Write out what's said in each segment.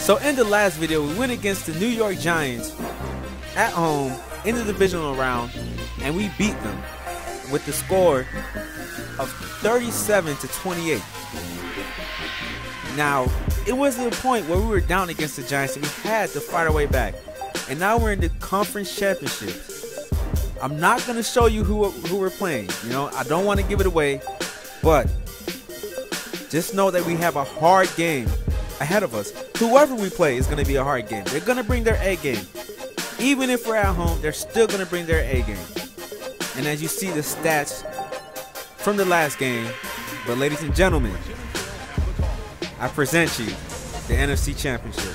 So in the last video, we went against the New York Giants at home in the divisional round, and we beat them with the score of 37-28. Now, it was the point where we were down against the Giants and we had to fight our way back. And now we're in the conference championship. I'm not going to show you who we're playing. You know, I don't want to give it away, but just know that we have a hard game ahead of us. Whoever we play is going to be a hard game. They're going to bring their A game. Even if we're at home, they're still going to bring their A game. And as you see the stats from the last game, but ladies and gentlemen, I present you the NFC Championship.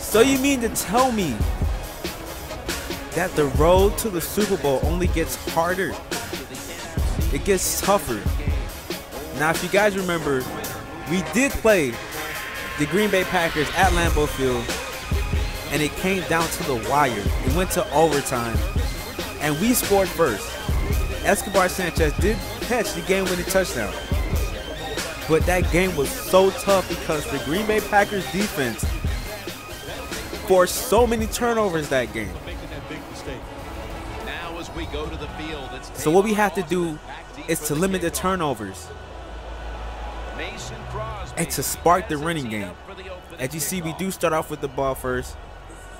So you mean to tell me that the road to the Super Bowl only gets harder? It gets tougher. Now, if you guys remember, we did play the Green Bay Packers at Lambeau Field, and it came down to the wire. It went to overtime, and we scored first. Escobar Sanchez did catch the game-winning touchdown. But that game was so tough because the Green Bay Packers defense forced so many turnovers that game. So what we have to do is to limit the turnovers and to spark the running game. As you see, we do start off with the ball first.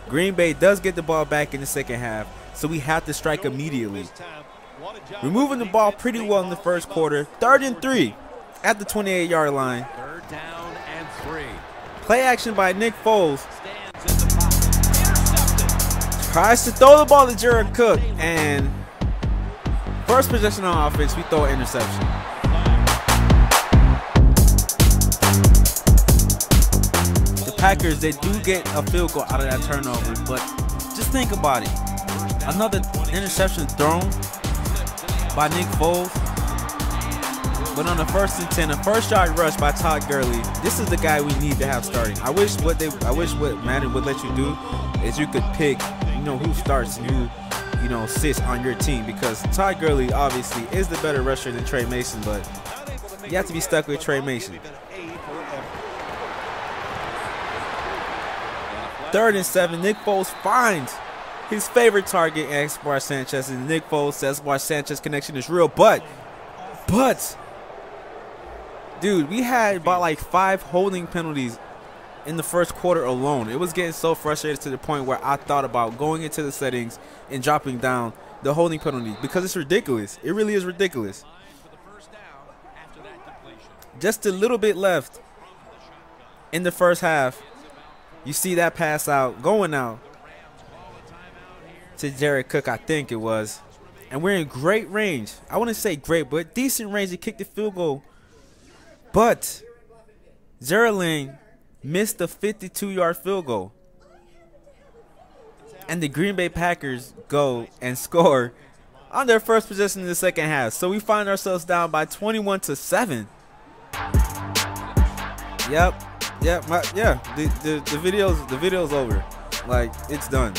Green Bay does get the ball back in the second half, so we have to strike immediately. We're moving the ball pretty well in the first quarter. 3rd and 3 at the 28-yard line. Third down and 3. Play action by Nick Foles. Tries to throw the ball to Jared Cook, and first possession on offense, we throw an interception. The Packers, they do get a field goal out of that turnover, but just think about it. Another interception thrown by Nick Foles, but on the 1st and 10, a first-yard rush by Todd Gurley. This is the guy we need to have starting. I wish what Madden would let you do is you could pick, who starts and who, sits on your team, because Todd Gurley obviously is the better rusher than Trey Mason, but you have to be stuck with Trey Mason. 3rd and 7, Nick Foles finds his favorite target, Escobar Sanchez, and Nick Foles says Escobar Sanchez connection is real, but dude, we had about like 5 holding penalties in the first quarter alone. It was getting so frustrated to the point where I thought about going into the settings and dropping down the holding penalty, because it's ridiculous. It really is ridiculous. Just a little bit left in the first half. You see that pass out, going out to Jared Cook, I think it was. And we're in great range. I wouldn't say great, but decent range to kick the field goal. But Zerling missed the 52-yard field goal. And the Green Bay Packers go and score on their first possession in the second half. So we find ourselves down by 21-7. Yep. The video's over. Like, it's done.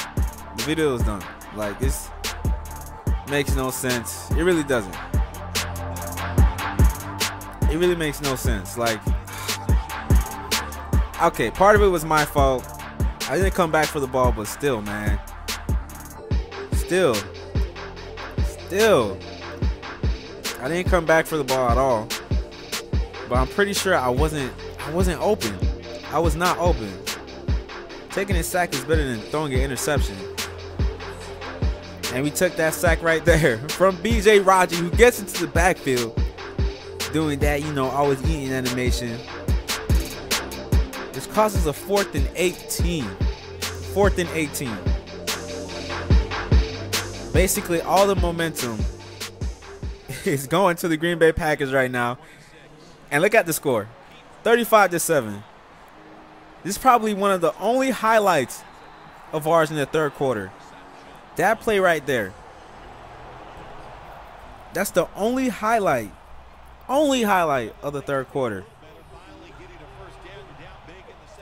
The video is done. Like, this makes no sense. It really doesn't. It really makes no sense. Like, okay, part of it was my fault. I didn't come back for the ball, but still, man. Still. I didn't come back for the ball at all. But I'm pretty sure I wasn't open. I was not open. Taking a sack is better than throwing an interception. And we took that sack right there from B.J. Raji, who gets into the backfield doing that, always eating animation. This causes a 4th and 18. 4th and 18. Basically, all the momentum is going to the Green Bay Packers right now. And look at the score. 35-7. This is probably one of the only highlights of ours in the third quarter. That play right there. That's the only highlight of the third quarter.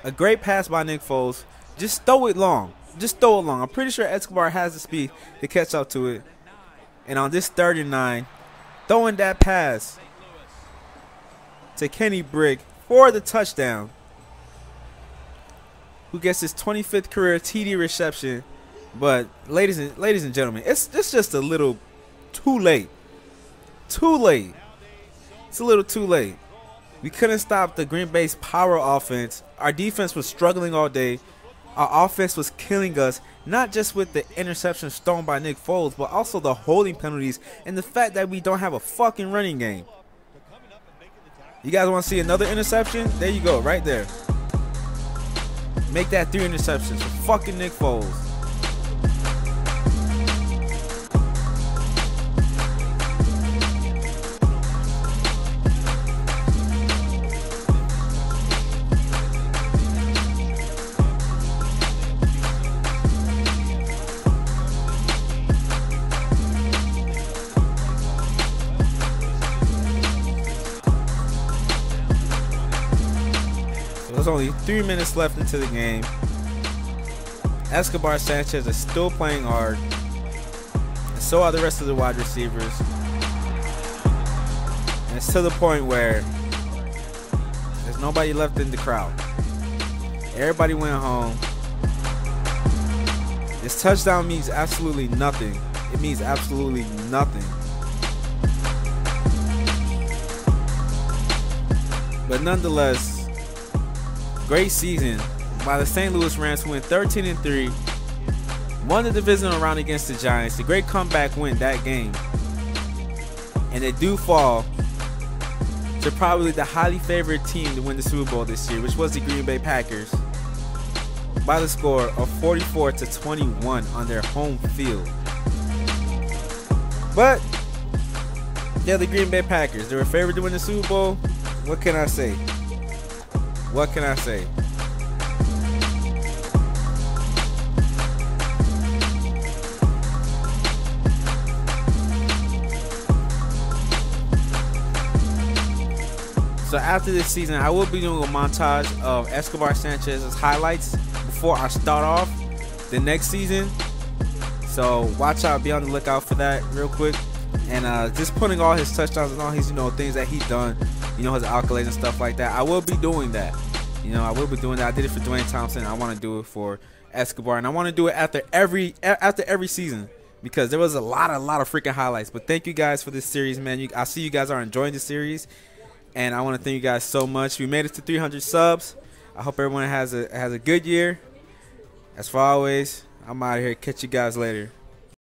A great pass by Nick Foles. Just throw it long. I'm pretty sure Escobar has the speed to catch up to it. And on this 39, throwing that pass to Kenny Brick for the touchdown, who gets his 25th career TD reception. But ladies and gentlemen, it's just a little too late. Too late. It's a little too late. We couldn't stop the Green Bay's power offense. Our defense was struggling all day. Our offense was killing us, not just with the interceptions thrown by Nick Foles, but also the holding penalties and the fact that we don't have a fucking running game. You guys want to see another interception? There you go, right there. Make that 3 interceptions for fucking Nick Foles. There's only 3 minutes left into the game. Escobar Sanchez is still playing hard, and so are the rest of the wide receivers. And it's to the point where there's nobody left in the crowd. Everybody went home. This touchdown means absolutely nothing. It means absolutely nothing. But nonetheless, great season by the St. Louis Rams, who went 13-3, won the divisional round against the Giants. A great comeback win that game. And they do fall to probably the highly favored team to win the Super Bowl this year, which was the Green Bay Packers, by the score of 44-21 on their home field. But they're the Green Bay Packers. They were favored to win the Super Bowl. What can I say? What can I say? So after this season, I will be doing a montage of Escobar Sanchez's highlights before I start off the next season. So watch out, be on the lookout for that real quick. And just putting all his touchdowns and all his, things that he's done, his accolades and stuff like that. I will be doing that. I will be doing that. I did it for Dwayne Thompson. I want to do it for Escobar, and I want to do it after every season, because there was a lot of freaking highlights. But thank you guys for this series, man. I see you guys are enjoying the series, and I want to thank you guys so much. We made it to 300 subs. I hope everyone has a good year. As for always, I'm out of here. Catch you guys later.